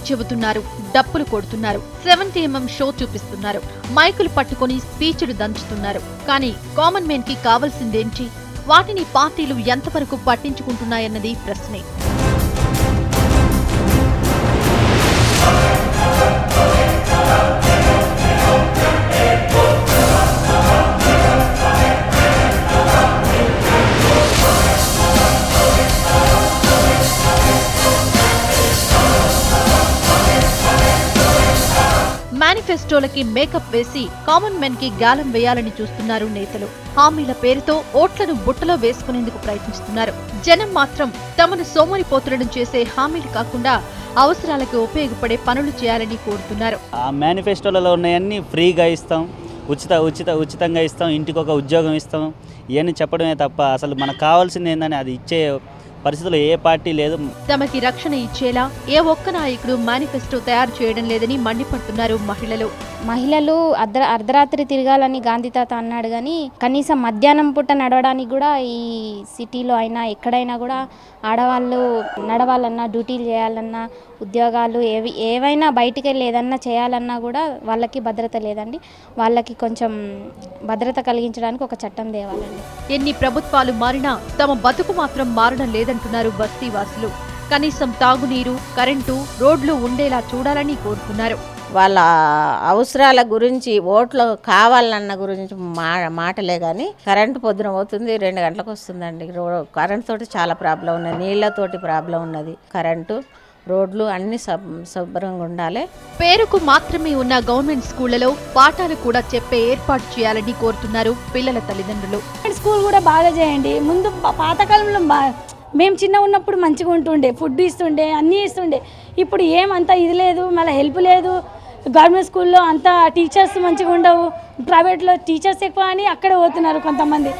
చెబుతున్నారు, డప్పులు కొడుతున్నారు, 70mm షో చూపిస్తున్నారు, మైకులు పట్టుకుని స్పీచ్లు దంచుతున్నారు. కానీ కామన్ మ్యాన్ కి కావాల్సిందేంటి? వాటిని పార్టీలు ఎంతవరకు పట్టించుకుంటున్నాయన్నది ప్రశ్నే. మేనిఫెస్టోలకి మేకప్ వేసి కామన్ మెన్ కి గాలం వేయాలని చూస్తున్నారు నేతలు. హామీల పేరుతో ఓట్లను బుట్టలో వేసుకునేందుకు ప్రయత్నిస్తున్నారు. జనం మాత్రం తమను సోమరిపోతులను చేసే హామీలు కాకుండా అవసరాలకు ఉపయోగపడే పనులు చేయాలని కోరుతున్నారు. ఆ మేనిఫెస్టోలలో ఉన్నాయన్నీ ఫ్రీగా ఇస్తాం, ఉచితంగా ఇస్తాం, ఇంటికి ఒక ఉద్యోగం ఇస్తాం, ఇవన్నీ చెప్పడమే తప్ప అసలు మనకు కావాల్సింది ఏందని అది ఇచ్చే పరిస్థితుల్లో ఏ పార్టీ లేదు. తమకి రక్షణ ఇచ్చేలా ఏ ఒక్క నాయకుడు మేనిఫెస్టో తయారు చేయడం లేదని మండిపడుతున్నారు మహిళలు. అర్ధరాత్రి తిరగాలని గాంధీ తాత అన్నాడు, కానీ కనీసం మధ్యాహ్నం పూట నడవడానికి కూడా ఈ సిటీలో అయినా ఎక్కడైనా కూడా ఆడవాళ్ళు నడవాలన్నా, డ్యూటీలు చేయాలన్నా, ఉద్యోగాలు ఏవైనా బయటికి వెళ్ళి ఏదన్నా చేయాలన్నా కూడా వాళ్ళకి భద్రత లేదండి. వాళ్ళకి కొంచెం భద్రత కలిగించడానికి ఒక చట్టం తేవాలండి. ఎన్ని ప్రభుత్వాలు మారినా తమ బతుకు మాత్రం మారడం లేదంటున్నారు బస్తీవాసులు. కనీసం తాగునీరు, కరెంటు, రోడ్లు ఉండేలా చూడాలని కోరుతున్నారు. వాళ్ళ అవసరాల గురించి, ఓట్లు కావాలన్న గురించి మాటలే కానీ కరెంటు పొద్దున పోతుంది, 2 గంటలకు వస్తుందండి. కరెంటు తోటి చాలా ప్రాబ్లం ఉన్నది, నీళ్లతోటి ప్రాబ్లం ఉన్నది. కరెంటు, రోడ్లు అన్ని శుభ్రంగా ఉండాలి. పేరుకు మాత్రమే ఉన్న గవర్నమెంట్ స్కూళ్లలో పాఠాలు కూడా చెప్పే ఏర్పాటు చేయాలని కోరుతున్నారు పిల్లల తల్లిదండ్రులు. స్కూల్ కూడా బాగా చేయండి. ముందు పాతకాలంలో మేము చిన్న ఉన్నప్పుడు మంచిగా ఉంటుండే, ఫుడ్ ఇస్తుండే, అన్నీ ఇస్తుండే. ఇప్పుడు ఏమంతా ఇది లేదు, మళ్ళీ హెల్ప్ లేదు. గవర్నమెంట్ స్కూల్లో అంతా టీచర్స్ మంచిగా ఉండవు, ప్రైవేట్లో టీచర్స్ ఎక్కువ అని అక్కడే పోతున్నారు కొంతమంది.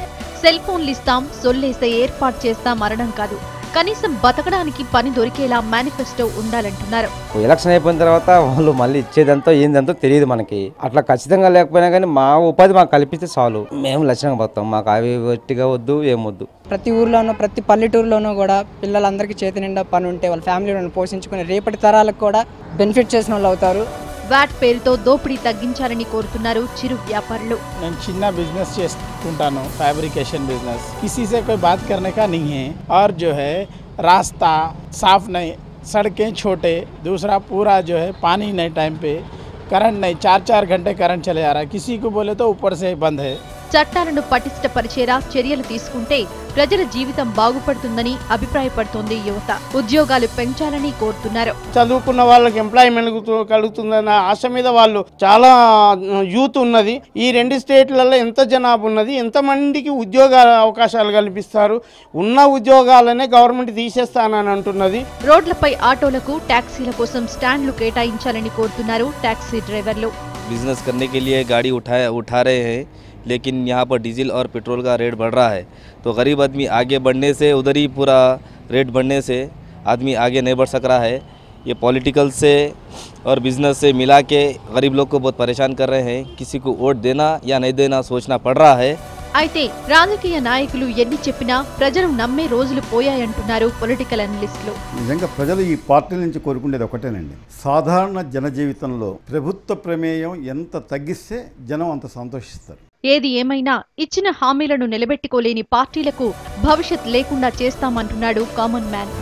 సెల్ ఫోన్లు ఇస్తాం, సొల్లేసే ఏర్పాటు చేస్తాం అనడం కాదు, కనీసం బతకడానికి పని దొరికేలా మేనిఫెస్టో ఉండాలంటున్నారు. ఎలక్షన్ అయిపోయిన తర్వాత వాళ్ళు మళ్ళీ ఇచ్చేదంతో ఏందంతో తెలియదు మనకి. అట్లా ఖచ్చితంగా లేకపోయినా కానీ మా ఉపాధి మాకు కల్పిస్తే చాలు, మేము లక్ష్యంగా బతాం. మాకు అవి వట్టిగా వద్దు, ఏమొద్దు. ప్రతి ఊర్లోనూ, ప్రతి పల్లెటూరులోనూ కూడా పిల్లలందరికీ చేతి నిండా పని ఉంటే వాళ్ళ ఫ్యామిలీలను పోషించుకుని రేపటి తరాలకు కూడా బెనిఫిట్ చేసిన వాళ్ళు అవుతారు. వ్యాట్ పేరుతో దోపిడీ తగ్గించాలని కోరుతున్నారు చిరు వ్యాపారులు. నేను చిన్న బిజినెస్ చేస్తుంటాను, फैब्रिकेशन बिजनेस. किसी से कोई बात करने का नहीं है. और जो है रास्ता साफ नहीं, सड़कें छोटे, दूसरा पूरा जो है पानी नहीं टाइम पे, करंट नहीं, 4-4 घंटे करंट चले जा रहा है. किसी को बोले तो ऊपर से बंद है. చట్టాలను పటిష్టపరిచేలా చర్యలు తీసుకుంటే ప్రజల జీవితం బాగుపడుతుందని అభిప్రాయపడుతోంది యువత. ఉద్యోగాలు పెంచాలని కోరుతున్నారు. చదువుకున్న వాళ్ళకి ఎంప్లాయ్మెంట్ కలుగుతుందన్న ఆశ మీద వాళ్ళు చాలా యూత్ ఉన్నది. ఈ 2 స్టేట్లలో ఎంత జనాభా ఉన్నది, ఎంతమందికి ఉద్యోగ అవకాశాలు కల్పిస్తారు? ఉన్న ఉద్యోగాలనే గవర్నమెంట్ తీసేస్తానని అంటున్నది. రోడ్లపై ఆటోలకు, టాక్సీల కోసం స్టాండ్లు కేటాయించాలని కోరుతున్నారు టాక్సీ డ్రైవర్లు. बिजनेस करने के लिए गाड़ी उठा रहे हैं, लेकिन यहाँ पर डीजल और पेट्रोल का रेट बढ़ रहा है, तो गरीब आदमी आगे बढ़ने से, उधर ही पूरा रेट बढ़ने से आदमी आगे नहीं बढ़ सक रहा है. ये पॉलिटिकल से और बिज़नेस से मिला के गरीब लोग को बहुत परेशान कर रहे हैं. किसी को वोट देना या नहीं देना सोचना पड़ रहा है. అయితే రాజకీయ నాయకులు ఎన్ని చెప్పినా ప్రజలు నమ్మే రోజులు పోయాయంటున్నారు పొలిటికల్ అనలిస్టులు. నిజంగా ప్రజలు ఈ పార్టీల నుంచి కోరుకునేది ఒకటేనండి, సాధారణ జన జీవితంలో ప్రభుత్వ ప్రమేయం ఎంత తగ్గిస్తే జనం అంత సంతోషిస్తారు. ఏది ఏమైనా ఇచ్చిన హామీలను నిలబెట్టుకోలేని పార్టీలకు భవిష్యత్ లేకుండా చేస్తామంటున్నాడు కామన్ మ్యాన్.